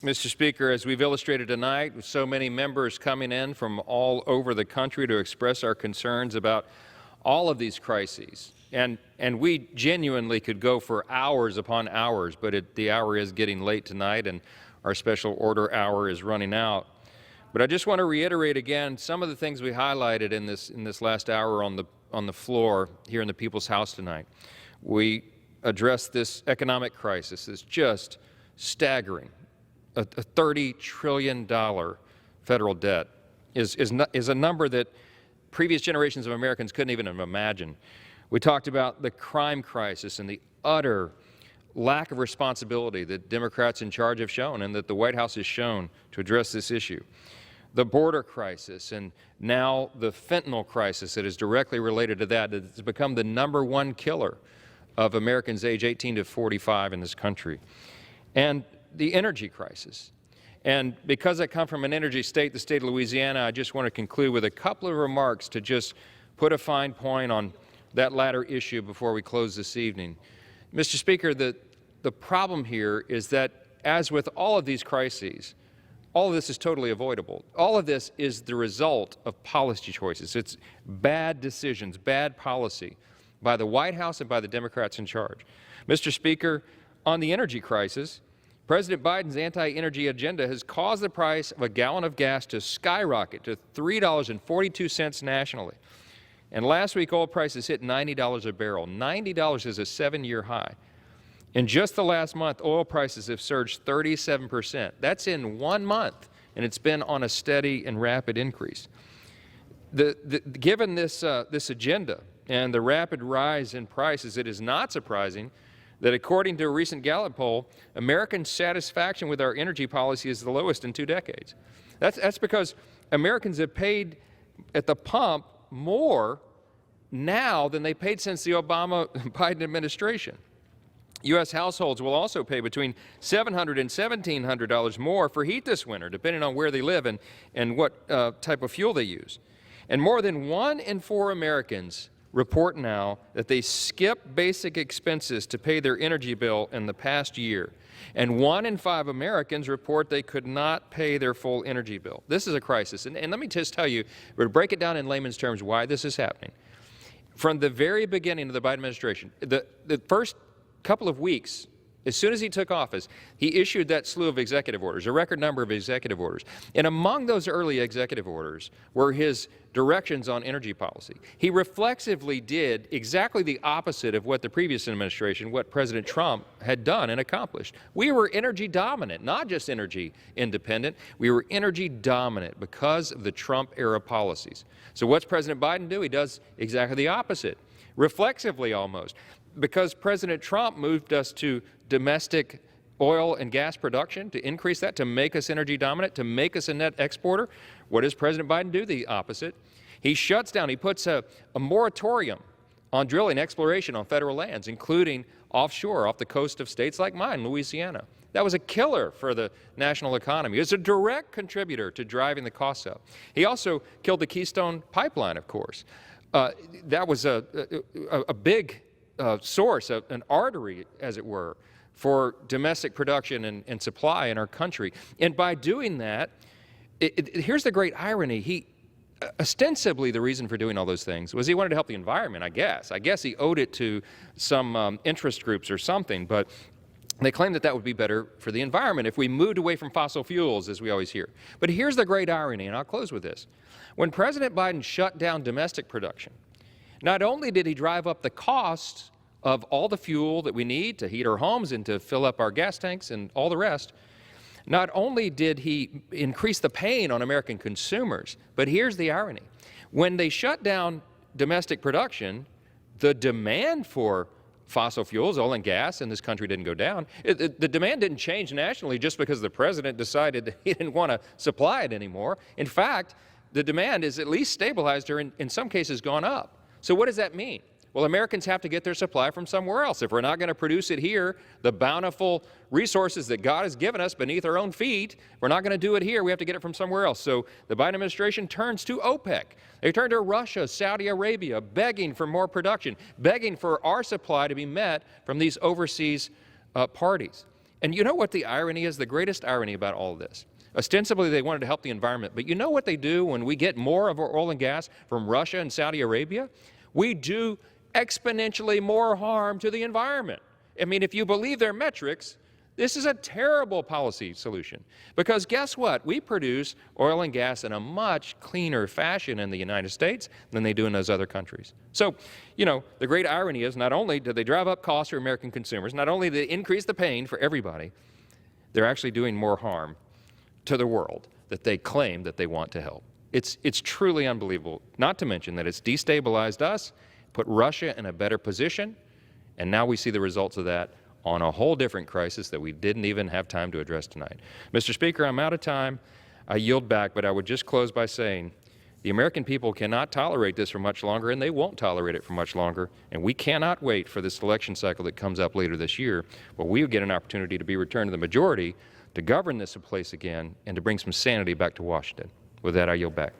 Mr. Speaker, as we've illustrated tonight, with so many members coming in from all over the country to express our concerns about all of these crises, and we genuinely could go for hours upon hours, but the hour is getting late tonight, and our special order hour is running out. But I just want to reiterate again some of the things we highlighted in this last hour on the floor here in the People's House tonight. We addressed this economic crisis. It's just staggering. A $30 trillion federal debt is a number that previous generations of Americans couldn't even have imagined. We talked about the crime crisis and the utter lack of responsibility that Democrats in charge have shown and that the White House has shown to address this issue. The border crisis and now the fentanyl crisis that is directly related to that has become the #1 killer of Americans age 18 to 45 in this country. And the energy crisis. And because I come from an energy state, the state of Louisiana, I just want to conclude with a couple of remarks to just put a fine point on that latter issue before we close this evening. Mr. Speaker, the problem here is that, as with all of these crises, all of this is totally avoidable. All of this is the result of policy choices. It's bad decisions, bad policy by the White House and by the Democrats in charge. Mr. Speaker, on the energy crisis, President Biden's anti-energy agenda has caused the price of a gallon of gas to skyrocket to $3.42 nationally. And last week, oil prices hit $90 a barrel. $90 is a 7-year high. In just the last month, oil prices have surged 37%. That's in 1 month, and it's been on a steady and rapid increase. Given this agenda and the rapid rise in prices, it is not surprising that, according to a recent Gallup poll, American satisfaction with our energy policy is the lowest in 2 decades. That's because Americans have paid at the pump more now than they paid since the Obama-Biden administration. U.S. households will also pay between $700 and $1,700 more for heat this winter, depending on where they live and what type of fuel they use. And more than 1 in 4 Americans report now that they skip basic expenses to pay their energy bill in the past year. And 1 in 5 Americans report they could not pay their full energy bill. This is a crisis. And let me just tell you, to break it down in layman's terms, why this is happening. From the very beginning of the Biden administration, the first couple of weeks, as soon as he took office, he issued that slew of executive orders, a record number of executive orders. And among those early executive orders were his directions on energy policy. He reflexively did exactly the opposite of what the previous administration, what President Trump had done and accomplished. We were energy dominant, not just energy independent. We were energy dominant because of the Trump-era policies. So what's President Biden do? He does exactly the opposite, reflexively almost. Because President Trump moved us to domestic oil and gas production, to increase that, to make us energy dominant, to make us a net exporter, what does President Biden do? The opposite. He shuts down, he puts a moratorium on drilling exploration on federal lands, including offshore, off the coast of states like mine, Louisiana. That was a killer for the national economy. It's a direct contributor to driving the costs up. He also killed the Keystone Pipeline, of course. That was a big source, an artery, as it were, for domestic production and supply in our country. And by doing that, here's the great irony. He ostensibly, the reason for doing all those things was he wanted to help the environment, I guess. I guess he owed it to some interest groups or something, but they claim that that would be better for the environment if we moved away from fossil fuels, as we always hear. But here's the great irony, and I'll close with this. When President Biden shut down domestic production, not only did he drive up the costs of all the fuel that we need to heat our homes and to fill up our gas tanks and all the rest, not only did he increase the pain on American consumers, but here's the irony. When they shut down domestic production, the demand for fossil fuels, oil and gas in this country didn't go down. The demand didn't change nationally just because the president decided that he didn't want to supply it anymore. In fact, the demand is at least stabilized or in some cases gone up. So what does that mean? Well, Americans have to get their supply from somewhere else. If we're not going to produce it here, the bountiful resources that God has given us beneath our own feet, we're not going to do it here. We have to get it from somewhere else. So the Biden administration turns to OPEC. They turn to Russia, Saudi Arabia, begging for more production, begging for our supply to be met from these overseas parties. And you know what the irony is? The greatest irony about all of this. Ostensibly, they wanted to help the environment, but you know what they do when we get more of our oil and gas from Russia and Saudi Arabia? We do exponentially more harm to the environment. I mean, if you believe their metrics, this is a terrible policy solution. Because guess what? We produce oil and gas in a much cleaner fashion in the United States than they do in those other countries. So, you know, the great irony is not only do they drive up costs for American consumers, not only do they increase the pain for everybody, they're actually doing more harm to the world that they claim that they want to help. It's truly unbelievable, not to mention that it's destabilized us, put Russia in a better position, and now we see the results of that on a whole different crisis that we didn't even have time to address tonight. Mr. Speaker, I'm out of time. I yield back, but I would just close by saying the American people cannot tolerate this for much longer, and they won't tolerate it for much longer, and we cannot wait for this election cycle that comes up later this year, where we will get an opportunity to be returned to the majority to govern this place again and to bring some sanity back to Washington. With that, I yield back.